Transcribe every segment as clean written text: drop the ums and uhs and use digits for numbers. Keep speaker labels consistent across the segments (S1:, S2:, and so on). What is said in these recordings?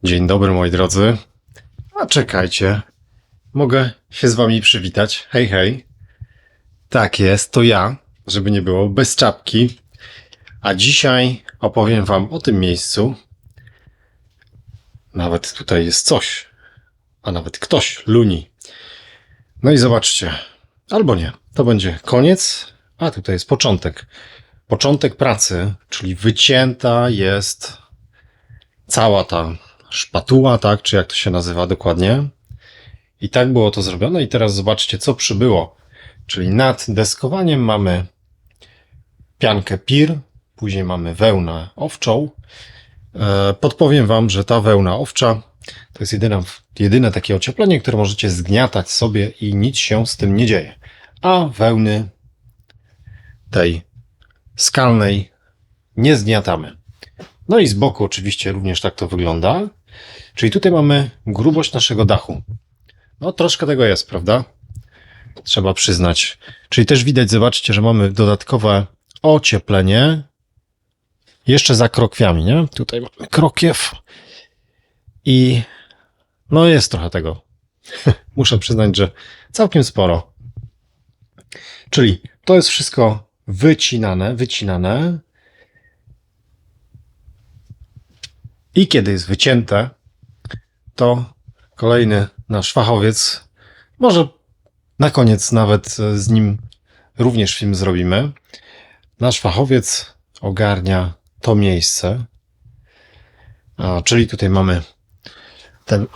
S1: Dzień dobry, moi drodzy. A czekajcie, mogę się z wami przywitać. Hej, hej. Tak jest, to ja, żeby nie było, bez czapki. A dzisiaj opowiem wam o tym miejscu. Nawet tutaj jest coś, a nawet ktoś, Luni. No i zobaczcie, albo nie, to będzie koniec, a tutaj jest początek. Początek pracy, czyli wycięta jest cała ta szpatuła, tak, czy jak to się nazywa dokładnie. I tak było to zrobione i teraz zobaczcie, co przybyło. Czyli nad deskowaniem mamy piankę PIR, później mamy wełnę owczą. Podpowiem wam, że ta wełna owcza to jest jedyne takie ocieplenie, które możecie zgniatać sobie i nic się z tym nie dzieje. A wełny tej skalnej nie zgniatamy. No i z boku oczywiście również tak to wygląda. Czyli tutaj mamy grubość naszego dachu. No troszkę tego jest, prawda? Trzeba przyznać. Czyli też widać, zobaczcie, że mamy dodatkowe ocieplenie. Jeszcze za krokwiami, nie? Tutaj mamy krokiew. I no jest trochę tego. Muszę przyznać, że całkiem sporo. Czyli to jest wszystko wycinane. I kiedy jest wycięte, to kolejny nasz fachowiec, może na koniec nawet z nim również film zrobimy. Nasz fachowiec ogarnia to miejsce. Czyli tutaj mamy ten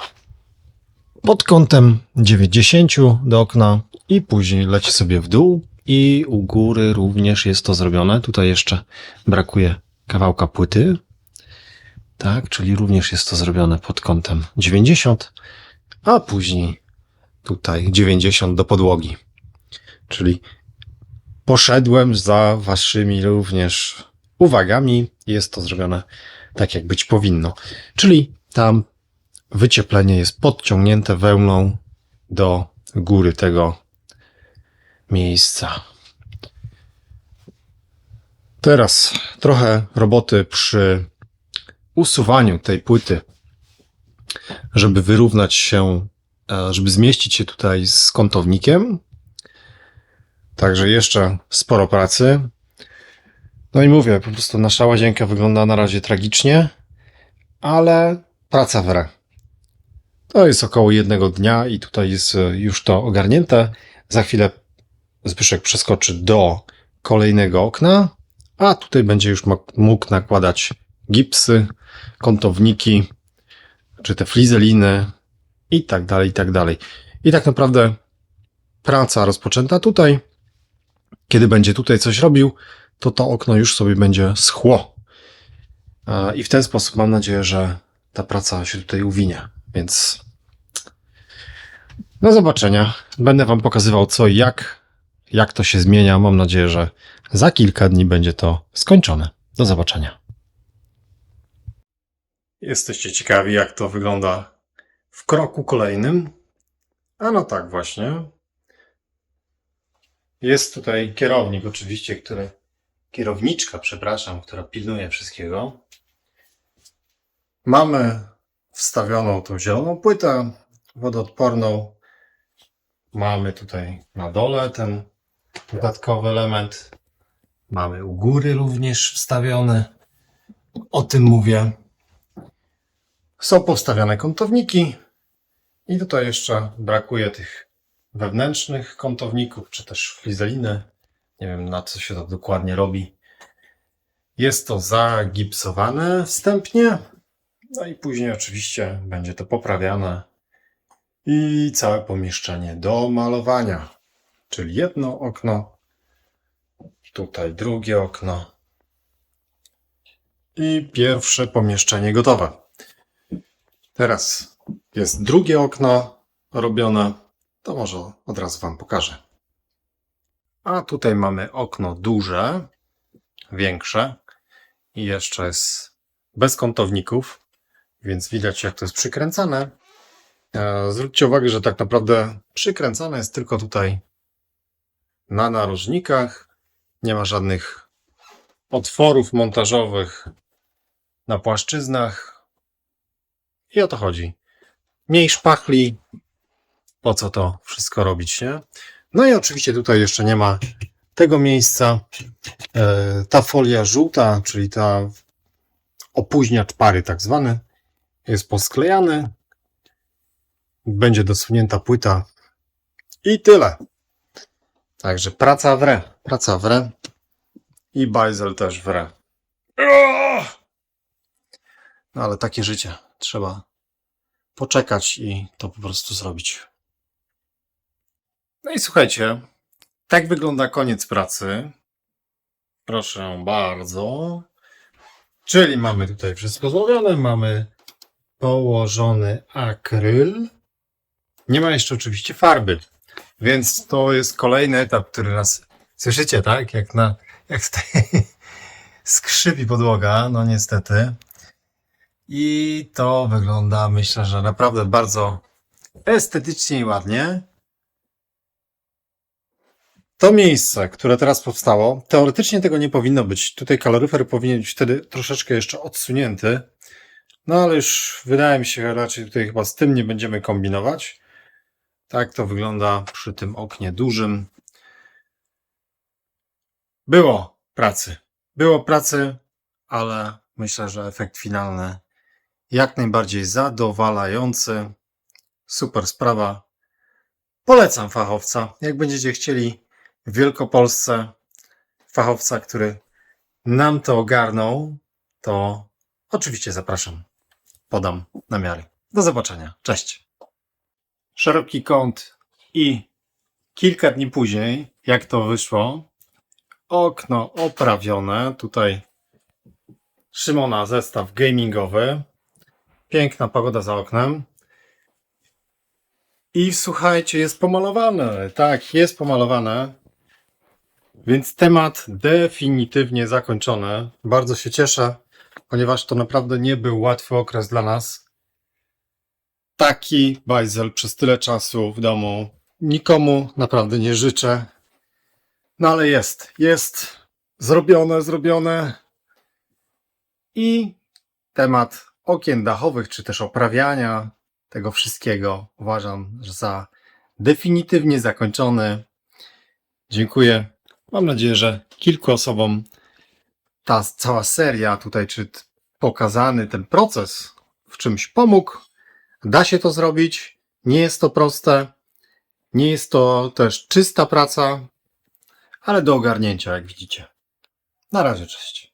S1: pod kątem 90 do okna i później leci sobie w dół i u góry również jest to zrobione. Tutaj jeszcze brakuje kawałka płyty. Tak, czyli również jest to zrobione pod kątem 90, a później tutaj 90 do podłogi. Czyli poszedłem za waszymi również uwagami. Jest to zrobione tak, jak być powinno. Czyli tam wycieplenie jest podciągnięte wełną do góry tego miejsca. Teraz trochę roboty przy usuwaniu tej płyty, żeby wyrównać się, żeby zmieścić się tutaj z kątownikiem. Także jeszcze sporo pracy. No i mówię, po prostu nasza łazienka wygląda na razie tragicznie, ale praca w re. To jest około jednego dnia i tutaj jest już to ogarnięte. Za chwilę Zbyszek przeskoczy do kolejnego okna, a tutaj będzie już mógł nakładać gipsy, kątowniki, czy te flizeliny i tak dalej, i tak dalej. I tak naprawdę praca rozpoczęta tutaj. Kiedy będzie tutaj coś robił, to okno już sobie będzie schło. I w ten sposób mam nadzieję, że ta praca się tutaj uwinie. Więc do zobaczenia. Będę wam pokazywał co i jak to się zmienia. Mam nadzieję, że za kilka dni będzie to skończone. Do zobaczenia. Jesteście ciekawi, jak to wygląda w kroku kolejnym? A no tak właśnie. Jest tutaj kierownik oczywiście, kierowniczka, przepraszam, która pilnuje wszystkiego. Mamy wstawioną tą zieloną płytę wodoodporną. Mamy tutaj na dole ten dodatkowy element. Mamy u góry również wstawiony. O tym mówię. Są powstawiane kątowniki i tutaj jeszcze brakuje tych wewnętrznych kątowników, czy też flizeliny. Nie wiem, na co się to dokładnie robi. Jest to zagipsowane wstępnie. No i później oczywiście będzie to poprawiane i całe pomieszczenie do malowania. Czyli jedno okno, tutaj drugie okno i pierwsze pomieszczenie gotowe. Teraz jest drugie okno robione, to może od razu wam pokażę. A tutaj mamy okno duże, większe i jeszcze jest bez kątowników, więc widać, jak to jest przykręcane. Zwróćcie uwagę, że tak naprawdę przykręcane jest tylko tutaj na narożnikach. Nie ma żadnych otworów montażowych na płaszczyznach I o to chodzi. Mniej szpachli, po co to wszystko robić, nie? No i oczywiście tutaj jeszcze nie ma tego miejsca. Ta folia żółta, czyli ta opóźniacz pary tak zwany, jest posklejany. Będzie dosunięta płyta i tyle. Także praca w re i bajzel też w re. No ale takie życie. Trzeba poczekać i to po prostu zrobić. No i słuchajcie, tak wygląda koniec pracy. Proszę bardzo. Czyli mamy tutaj wszystko zrobione, mamy położony akryl. Nie ma jeszcze oczywiście farby, więc to jest kolejny etap, który nas... Słyszycie, tak? Jak tutaj skrzypi podłoga, no niestety. I to wygląda, myślę, że naprawdę bardzo estetycznie i ładnie. To miejsce, które teraz powstało, teoretycznie tego nie powinno być. Tutaj kaloryfer powinien być wtedy troszeczkę jeszcze odsunięty. No ale już wydaje mi się, raczej tutaj chyba z tym nie będziemy kombinować. Tak to wygląda przy tym oknie dużym. Było pracy, ale myślę, że efekt finalny jak najbardziej zadowalający. Super sprawa. Polecam fachowca. Jak będziecie chcieli w Wielkopolsce fachowca, który nam to ogarnął, to oczywiście zapraszam. Podam namiary. Do zobaczenia. Cześć. Szeroki kąt i kilka dni później, jak to wyszło, okno oprawione. Tutaj Szymona zestaw gamingowy. Piękna pogoda za oknem. I słuchajcie, jest pomalowane. Tak, jest pomalowane. Więc temat definitywnie zakończony. Bardzo się cieszę, ponieważ to naprawdę nie był łatwy okres dla nas. Taki bajzel przez tyle czasu w domu nikomu naprawdę nie życzę. No ale jest zrobione. I temat okien dachowych, czy też oprawiania tego wszystkiego uważam za definitywnie zakończony. Dziękuję. Mam nadzieję, że kilku osobom ta cała seria tutaj, czy pokazany ten proces w czymś pomógł. Da się to zrobić. Nie jest to proste. Nie jest to też czysta praca, ale do ogarnięcia, jak widzicie. Na razie, cześć.